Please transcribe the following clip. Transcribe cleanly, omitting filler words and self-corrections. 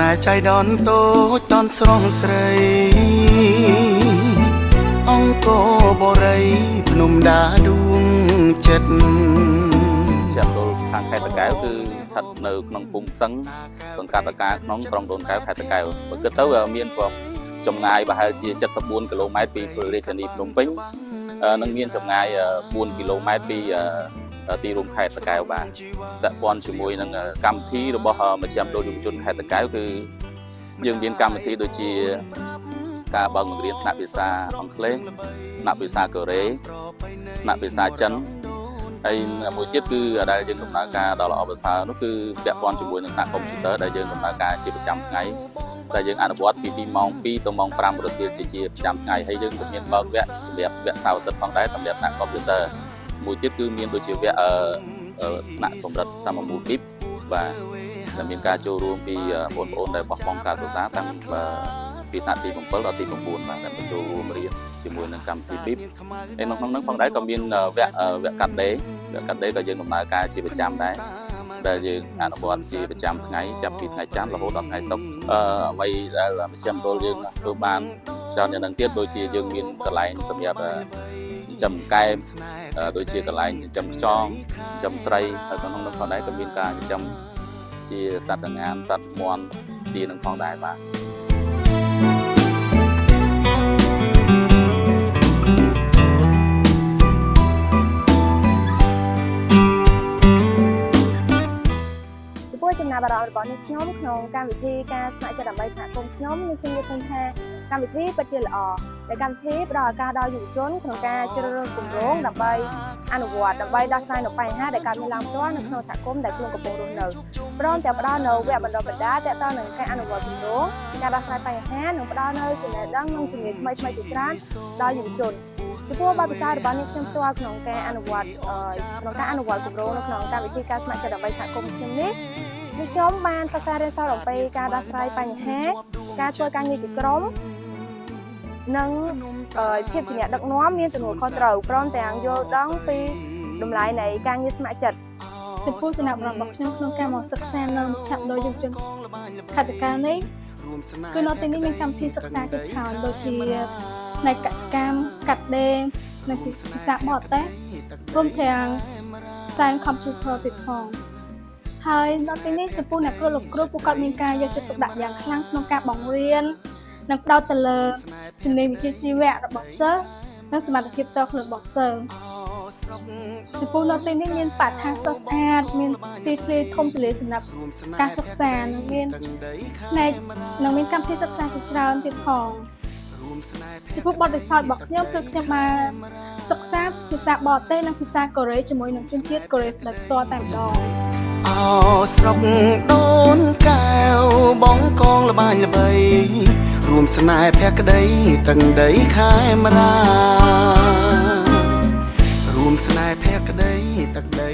ែใจดอนโตตอนស្រងស្រីអង្គរបរិយភ្នំដាដួងចិត្តជាប់ដល់ខាងខេត្តតាកែវគឺស្ថិតនៅក្នុងភូមិសឹងសង្កាត់តាកាក្នុងក្រុងដូនកែវខេត្តតាកែវបើគិតទៅមានចម្ងាយប្រហែលជា74គីឡូម៉ែត្រពីរាជធានីភ្នំពេញនិងមានចម្ងាយ4គីឡូម៉ែត្រពីទីរួមខេត្តតាកែវបាទពាក់ព័ន្ធជាមួយនឹងកម្មវិធីរបស់មជ្ឈមណ្ឌលយុវជនខេត្តតាកែវគឺយើងមានកម្មវិធីដូចជាការបើកបង្រៀនថ្នាក់ភាសាអង់គ្លេសថ្នាក់ភាសាកូរ៉េថ្នាក់ភាសាចិនហើយមួយទៀតគឺដែលយើងដំណើរការដល់ល្អប្រសើរនោះគឺពាក់ព័ន្ធជាមួយនឹងថ្នាក់កុំព្យូទ័រដែលយើងដំណើរការជាប្រចាំថ្ងៃតែយើងអនុវត្តពីម៉ោង2ទៅម៉ោង5រសៀលជាប្រចាំថ្ងៃហើយយើងក៏មានបើកវគ្គសម្រាប់វគ្គសៅរ៍អាទិត្យផងដែរសម្រាប់ថ្នាក់កុំព្យូទ័រមួយទៀតគឺមានដូចជាវគ្គថ្នាក់កម្រិតសមមូលគីបបាទដែលមានការចូលរួមពីបងប្អូនដែលបោះបង់ការសិក្សាតាំងពីថ្នាក់ទី7ដល់ទី9បាទដែលបញ្ចូលរួមរៀនជាមួយនឹងកម្មវិធី BIP ហើយក្នុងនោះផងដែរក៏មានវគ្គកាត់ដេរក៏យើងដំណើរការជាប្រចាំដែរដែលយើងអនុវត្តជាប្រចាំថ្ងៃចាប់ពីថ្ងៃច័ន្ទរហូតដល់ថ្ងៃសុក្រអ្វីដែលមជ្ឈមណ្ឌលយើងធ្វើបានច្រើនយ៉ាងនឹងទៀតដូចជាយើងមានកន្លែងសម្រាប់ចិញ្ចឹមកែបដូចជាកន្លែងចិញ្ចឹមខ្យងចិញ្ចឹមត្រីហើយក្នុងនោះផងដែរក៏មានការចិញ្ចឹមជាសត្វដង្អានសត្វមាន់ទីនឹងផងដែរបាទចំណាប់អារម្មណ៍របស់អ្នកខ្ញុំក្នុងកម្មវិធីការស្ម័គ្រចិត្តដើម្បីសហគមន៍ខ្ញុំនឹងខ្ញុំយល់ឃើញថាកម្មវិធីពិតជាល្អដែលកម្មវិធីផ្ដល់ឱកាសដល់យុវជនក្នុងការជ្រើសរើសគម្រោងដើម្បីអនុវត្តដើម្បីដោះស្រាយនូវបញ្ហាដែលកើតមានឡើងផ្ទាល់នៅក្នុងសហគមន៍ដែលខ្លួនកំពុងរស់នៅព្រមទាំងផ្ដល់នូវវគ្គបណ្ដុះបណ្ដាលទាក់ទងនឹងការអនុវត្តគម្រោងការដោះស្រាយបញ្ហានិងផ្ដល់នូវចំណេះដឹងនិងជំនាញថ្មីៗជាច្រើនដល់យុវជនចំពោះបទពិសោធន៍របស់អ្នកខ្ញុំផ្ទាល់ក្នុងការអនុវត្តគម្រោងនៅក្នុងកម្មវិធីការស្ម័គ្រចិត្តដើម្បីសហគមន៍ខ្ញុំនេះខ្ញុំបានសិក្សារៀនសូត្រអំពីការដោះស្រាយបញ្ហាការធ្វើការងារជាក្រុមនិងភាពជាអ្នកដឹកនាំមានទំនួលខុសត្រូវព្រមទាំងយល់ដឹងពីតម្លៃនៃការងារស្ម័គ្រចិត្តចំពោះចំណាប់អារម្មណ៍របស់ខ្ញុំក្នុងការមកសិក្សានៅមជ្ឈមណ្ឌលយុវជនខេត្តតាកែវនេះគឺនៅទីនេះមានកម្មវិធីសិក្សាជាច្រើនដូចជាផ្នែកកសិកម្មកាត់ដេរនិងភាសាបរទេសព្រមទាំងផ្សាយកុំព្យូទ័រទៀតផងហើយនៅទីនេះចំពោះអ្នកគ្រូលោកគ្រូពួកគាត់មានការយកចិត្តទុកដាក់យ៉ាងខ្លាំងក្នុងការបង្រៀននិងផ្ដោតទៅលើជំនាញវិជ្ជាជីវៈរបស់សិស្សនិងសមត្ថភាពផ្ទាល់ខ្លួនរបស់សិស្សចំពោះនៅទីនេះមានបរិស្ថានស្រស់ស្អាតមានទីធ្លាធំទូលាយសម្រាប់ការសិក្សានិងមានកម្មវិធីសិក្សាជាច្រើនទៀតផងចំពោះបទពិសោធន៍របស់ខ្ញុំគឺខ្ញុំបានសិក្សាភាសាបរទេសនិងភាសាកូរ៉េជាមួយនឹងជនជាតិកូរ៉េផ្ទាល់តែម្ដងស្រុកដូនកែវបងកងល្បាញល្បីរួមស្នេហ៍ភក្តីទាំងដីខែមរារួមស្នេហ៍ភក្តីទាំងដី